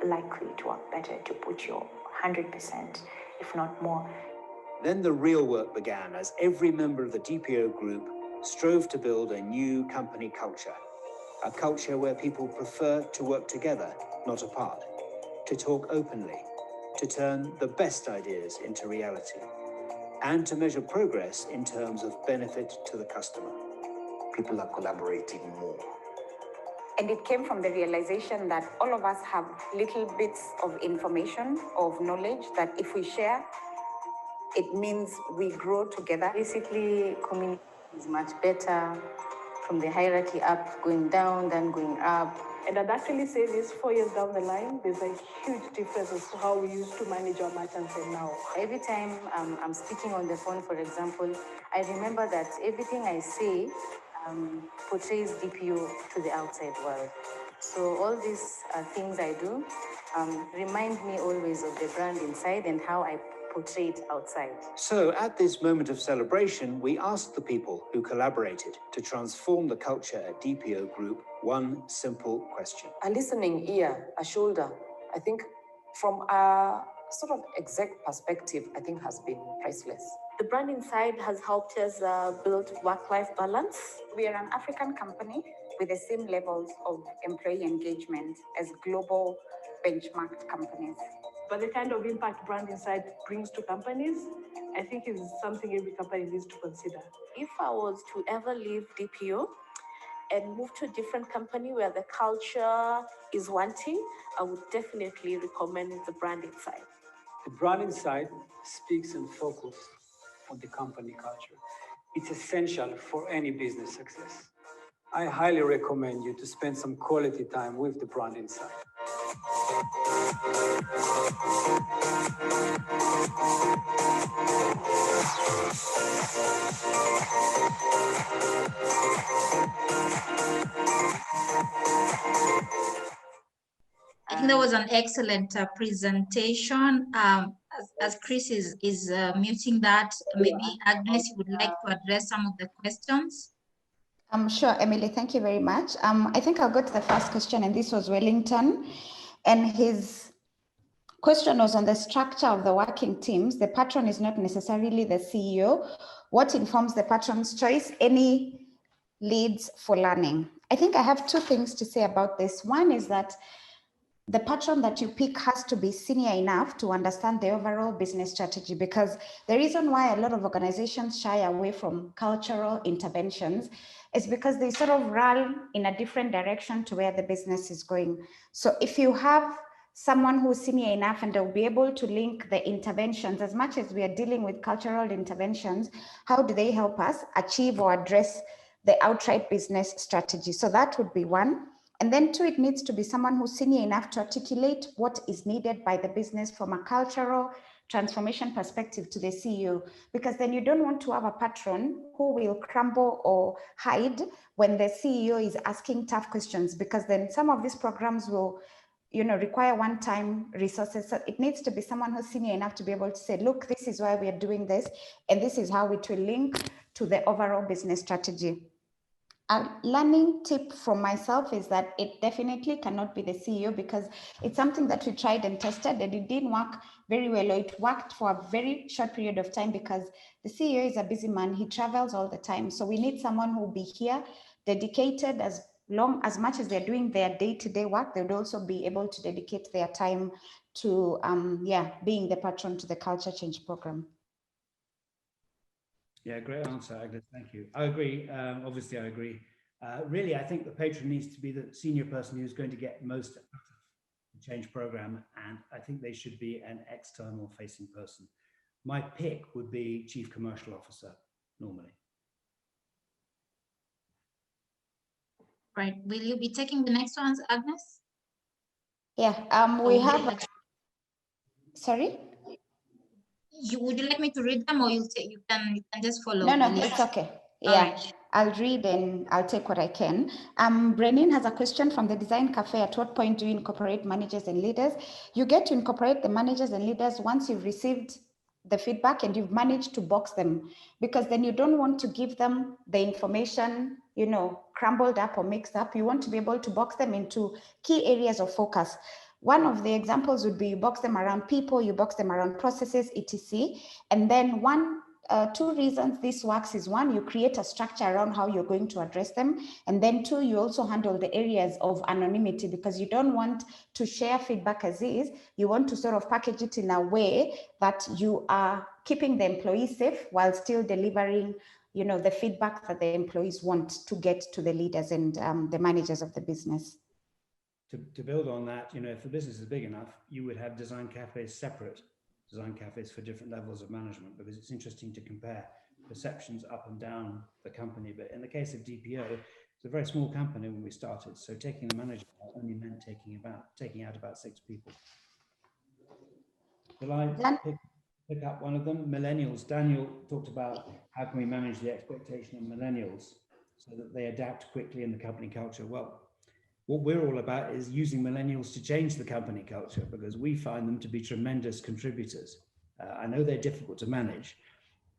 likely to work better, to put your 100%, if not more. Then the real work began as every member of the DPO Group strove to build a new company culture. A culture where people prefer to work together, not apart, to talk openly, to turn the best ideas into reality, and to measure progress in terms of benefit to the customer. People are collaborating more. And it came from the realization that all of us have little bits of information, of knowledge, that if we share, it means we grow together. Basically, communication is much better from the hierarchy up, going down, then going up. And I'd actually say this 4 years down the line, there's a huge difference as to how we used to manage our merchants and now. Every time I'm speaking on the phone, for example, I remember that everything I say portrays DPO to the outside world. So all these things I do remind me always of the brand inside and how I portray it outside. So at this moment of celebration, we asked the people who collaborated to transform the culture at DPO Group one simple question. A listening ear, a shoulder, I think from a sort of exec perspective, I think has been priceless. The brand inside has helped us build work-life balance. We are an African company with the same levels of employee engagement as global benchmarked companies. But the kind of impact brand inside brings to companies, I think is something every company needs to consider. If I was to ever leave DPO and move to a different company where the culture is wanting, I would definitely recommend the brand inside. The brand inside speaks and focuses on the company culture. It's essential for any business success. I highly recommend you to spend some quality time with the brand inside. I think that was an excellent presentation. As Chris is muting that, maybe Agnes, you would like to address some of the questions? Sure, Emily, thank you very much. I think I'll go to the first question, and this was Wellington. And his question was on the structure of the working teams. The patron is not necessarily the CEO. What informs the patron's choice? Any leads for learning? I think I have two things to say about this. One is that the patron that you pick has to be senior enough to understand the overall business strategy, because the reason why a lot of organizations shy away from cultural interventions is because they sort of run in a different direction to where the business is going. So if you have someone who's senior enough and they'll be able to link the interventions, as much as we are dealing with cultural interventions, how do they help us achieve or address the outright business strategy? So that would be one. And then two, it needs to be someone who's senior enough to articulate what is needed by the business from a cultural transformation perspective to the CEO, because then you don't want to have a patron who will crumble or hide when the CEO is asking tough questions, because then some of these programs will require one-time resources. So it needs to be someone who's senior enough to be able to say, look, this is why we are doing this, and this is how it will link to the overall business strategy. A learning tip from myself is that it definitely cannot be the CEO, because it's something that we tried and tested and it didn't work very well, or it worked for a very short period of time, because the CEO is a busy man. He travels all the time. So we need someone who will be here, dedicated as much as they're doing their day-to-day work, they would also be able to dedicate their time to being the patron to the culture change program. Yeah, great answer, Agnes. Thank you. I agree. Obviously, I agree. Really, I think the patron needs to be the senior person who's going to get most out of the change program, and I think they should be an external facing person. My pick would be Chief Commercial Officer, normally. Right. Will you be taking the next ones, Agnes? Yeah, we have. Sorry? Would you like me to read them, or you can just follow? No, it's okay. Yeah, right. I'll read and I'll take what I can. Brenin has a question from the Design Cafe. At what point do you incorporate managers and leaders? You get to incorporate the managers and leaders once you've received the feedback and you've managed to box them, because then you don't want to give them the information, crumbled up or mixed up. You want to be able to box them into key areas of focus. One of the examples would be you box them around people, you box them around processes, etc. And then two reasons this works is, one, you create a structure around how you're going to address them. And then two, you also handle the areas of anonymity, because you don't want to share feedback as is. You want to sort of package it in a way that you are keeping the employees safe while still delivering, the feedback that the employees want to get to the leaders and the managers of the business. To build on that, if the business is big enough, you would have design cafes separate. Design cafes for different levels of management, because it's interesting to compare perceptions up and down the company. But in the case of DPO, It's a very small company when we started, so taking the manager out only meant taking out about 6 people. Shall I pick up one of them? Millennials. Daniel talked about how can we manage the expectation of millennials so that they adapt quickly in the company culture. Well, what we're all about is using millennials to change the company culture, because we find them to be tremendous contributors. I know they're difficult to manage,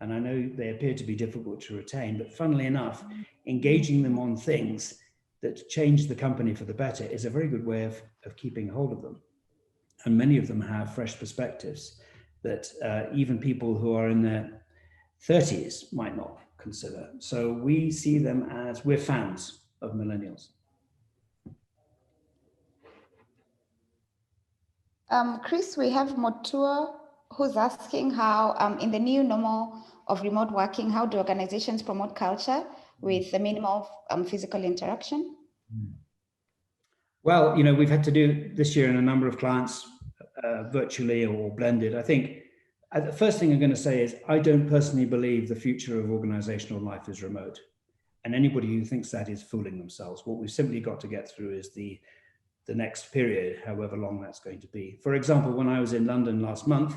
and I know they appear to be difficult to retain, but funnily enough, engaging them on things that change the company for the better is a very good way of keeping hold of them. And many of them have fresh perspectives that even people who are in their 30s might not consider. So we see them as, we're fans of millennials. Chris, we have Motua who's asking how in the new normal of remote working, how do organizations promote culture with the minimum of physical interaction? Well, we've had to do this year in a number of clients virtually or blended. I think the first thing I'm going to say is I don't personally believe the future of organizational life is remote. And anybody who thinks that is fooling themselves. What we've simply got to get through is the next period, however long that's going to be. For example, when I was in London last month,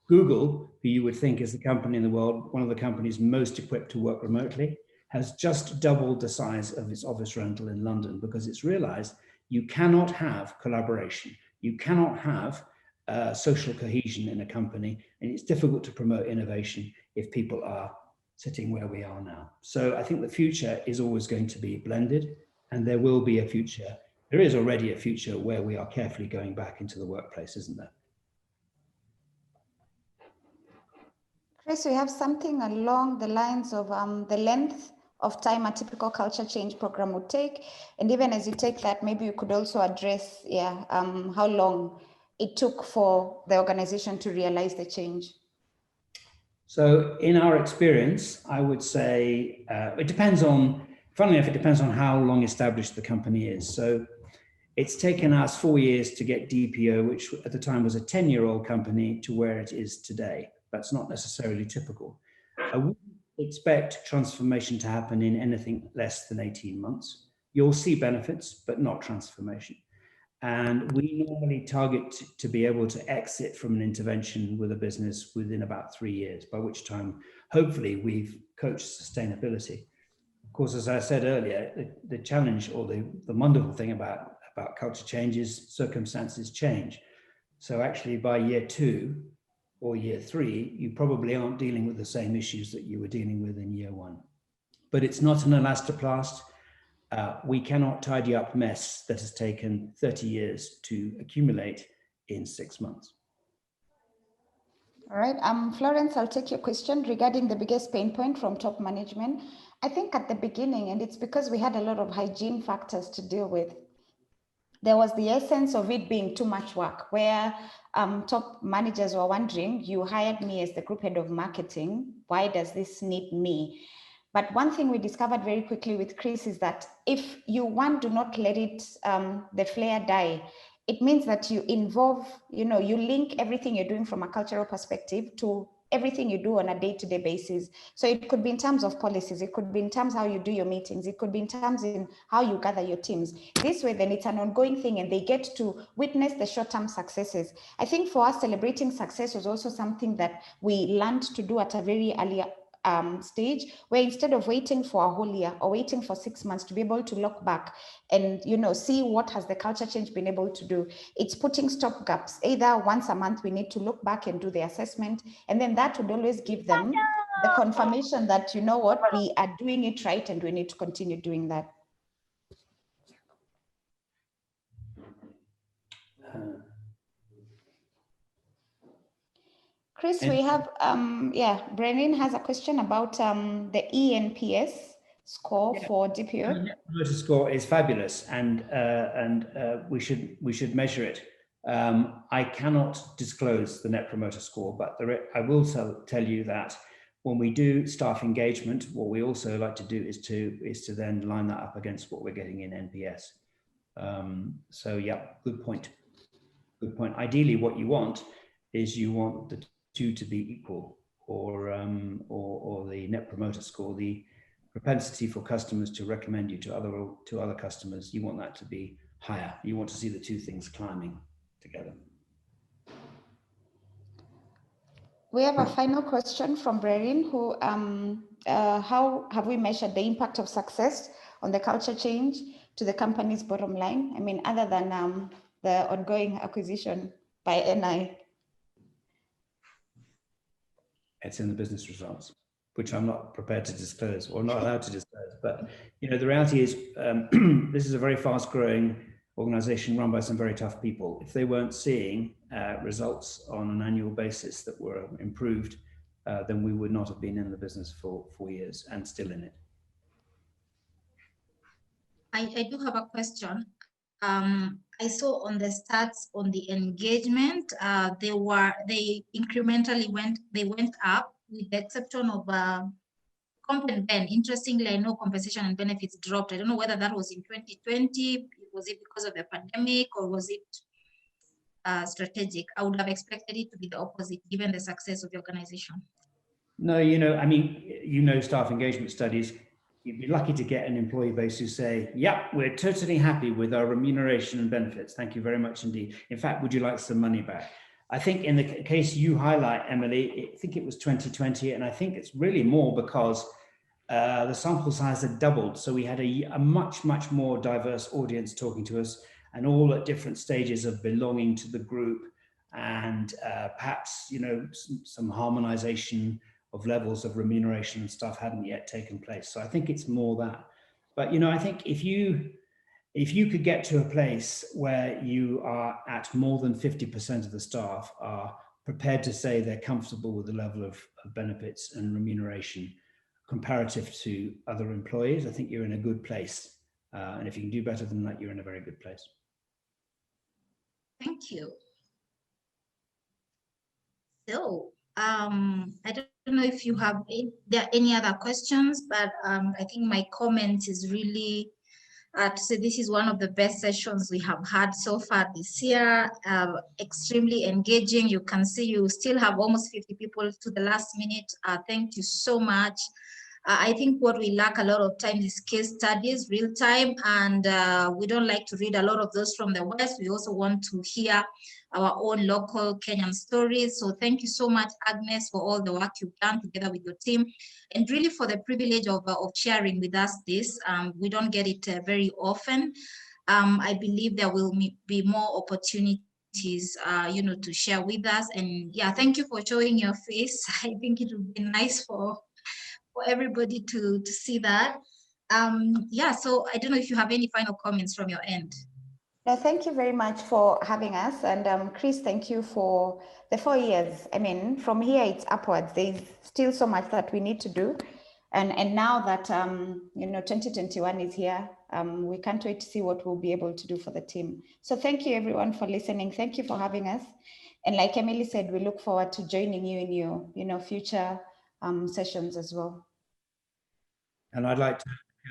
Google, who you would think is the company in the world, one of the companies most equipped to work remotely, has just doubled the size of its office rental in London because it's realized you cannot have collaboration. You cannot have social cohesion in a company, and it's difficult to promote innovation if people are sitting where we are now. So I think the future is always going to be blended, and there will be a future. There is already a future where we are carefully going back into the workplace, isn't there? Chris, we have something along the lines of the length of time a typical culture change program would take. And even as you take that, maybe you could also address how long it took for the organization to realize the change. So in our experience, I would say it depends on, funnily enough, it depends on how long established the company is. So it's taken us 4 years to get DPO, which at the time was a 10-year-old company, to where it is today. That's not necessarily typical. I wouldn't expect transformation to happen in anything less than 18 months. You'll see benefits, but not transformation. And we normally target to be able to exit from an intervention with a business within about 3 years, by which time, hopefully, we've coached sustainability. Of course, as I said earlier, the challenge or the wonderful thing about culture change is circumstances change. So actually by year 2 or year 3, you probably aren't dealing with the same issues that you were dealing with in year 1. But it's not an elastoplast. We cannot tidy up mess that has taken 30 years to accumulate in 6 months. All right, Florence, I'll take your question regarding the biggest pain point from top management. I think at the beginning, and it's because we had a lot of hygiene factors to deal with, there was the essence of it being too much work, where top managers were wondering, you hired me as the group head of marketing, why does this need me? But one thing we discovered very quickly with Chris is that if you do not let it, the flare die, it means that you involve, you link everything you're doing from a cultural perspective to everything you do on a day-to-day basis. So it could be in terms of policies, it could be in terms of how you do your meetings, it could be in terms in how you gather your teams. This way, then it's an ongoing thing and they get to witness the short-term successes. I think for us, celebrating success was also something that we learned to do at a very early stage, where instead of waiting for a whole year or waiting for 6 months to be able to look back and see what has the culture change been able to do, it's putting stop gaps. Either once a month we need to look back and do the assessment, and then that would always give them the confirmation that we are doing it right and we need to continue doing that. Chris, we have, Brennan has a question about the ENPS score for DPO. The Net Promoter Score is fabulous, and we should measure it. I cannot disclose the Net Promoter Score, but I will tell you that when we do staff engagement, what we also like to do is to then line that up against what we're getting in NPS. So yeah, good point. Good point. Ideally, what you want is the two to be equal, or the Net Promoter Score. propensity for customers to recommend you to other customers, you want that to be higher. You want to see the two things climbing together. We have a final question from Brerin, who, how have we measured the impact of success on the culture change to the company's bottom line? I mean, other than the ongoing acquisition by NI. It's in the business results, which I'm not prepared to disclose or not allowed to disclose. But you know, the reality is, this is a very fast-growing organization run by some very tough people. If they weren't seeing results on an annual basis that were improved, then we would not have been in the business for 4 years and still in it. I do have a question. I saw on the stats on the engagement, they incrementally went up with the exception of comp and ben. Interestingly, I know compensation and benefits dropped. I don't know whether that was in 2020. Was it because of the pandemic or was it strategic? I would have expected it to be the opposite given the success of the organization. No, you know, I mean, you know, staff engagement studies, you'd be lucky to get an employee base who say, yeah, we're totally happy with our remuneration and benefits. Thank you very much indeed. In fact, would you like some money back? I think in the case you highlight, Emily, I think it was 2020, and I think it's really more because the sample size had doubled. So we had a much, much more diverse audience talking to us, and all at different stages of belonging to the group, and perhaps, you know, some harmonization of levels of remuneration and stuff hadn't yet taken place. So I think it's more that. But, you know, I think if you could get to a place where you are at more than 50% of the staff are prepared to say they're comfortable with the level of benefits and remuneration comparative to other employees, I think you're in a good place. And if you can do better than that, you're in a very good place. Thank you. So, I don't know if you have there are any other questions, but I think my comment is really to say this is one of the best sessions we have had so far this year. Extremely engaging. You can see you still have almost 50 people to the last minute. Thank you so much. I think what we lack a lot of times is case studies, real time, and we don't like to read a lot of those from the West. We also want to hear our own local Kenyan stories. So thank you so much, Agnes, for all the work you've done together with your team, and really for the privilege of sharing with us this. We don't get it very often. I believe there will be more opportunities, you know, to share with us. And yeah, thank you for showing your face. I think it would be nice for everybody to see that. Yeah, so I don't know if you have any final comments from your end. No, thank you very much for having us. And Chris, thank you for the 4 years. I mean, from here it's upwards. There's still so much that we need to do. And now that, you know, 2021 is here, we can't wait to see what we'll be able to do for the team. So thank you everyone for listening. Thank you for having us. And like Emily said, we look forward to joining you in your, you know, future sessions as well. And I'd like to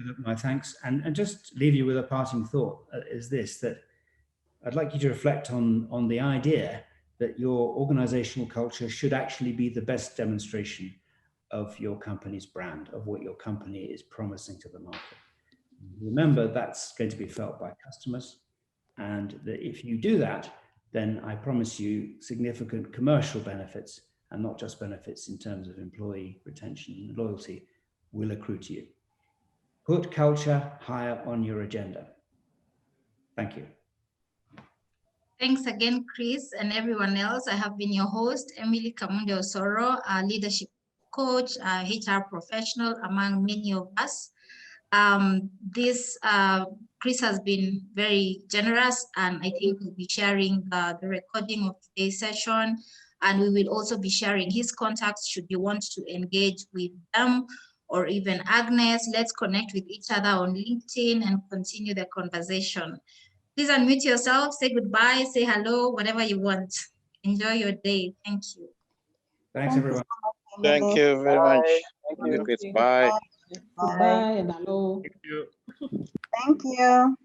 give my thanks and just leave you with a parting thought is this, that I'd like you to reflect on the idea that your organizational culture should actually be the best demonstration of your company's brand, of what your company is promising to the market. Remember, that's going to be felt by customers. And that if you do that, then I promise you significant commercial benefits, and not just benefits in terms of employee retention and loyalty, will accrue to you. Put culture higher on your agenda. Thank you. Thanks again, Chris, and everyone else. I have been your host, Emily Kamunde Osoro, a leadership coach, HR professional, among many of us. Chris has been very generous, and I think we'll be sharing the recording of today's session, and we will also be sharing his contacts should you want to engage with them, or even Agnes. Let's connect with each other on LinkedIn and continue the conversation. Please unmute yourself, say goodbye, say hello, whatever you want. Enjoy your day. Thank you. Thanks, everyone. Thank you very much. Thank you. Bye. Goodbye and hello. Thank you. Thank you.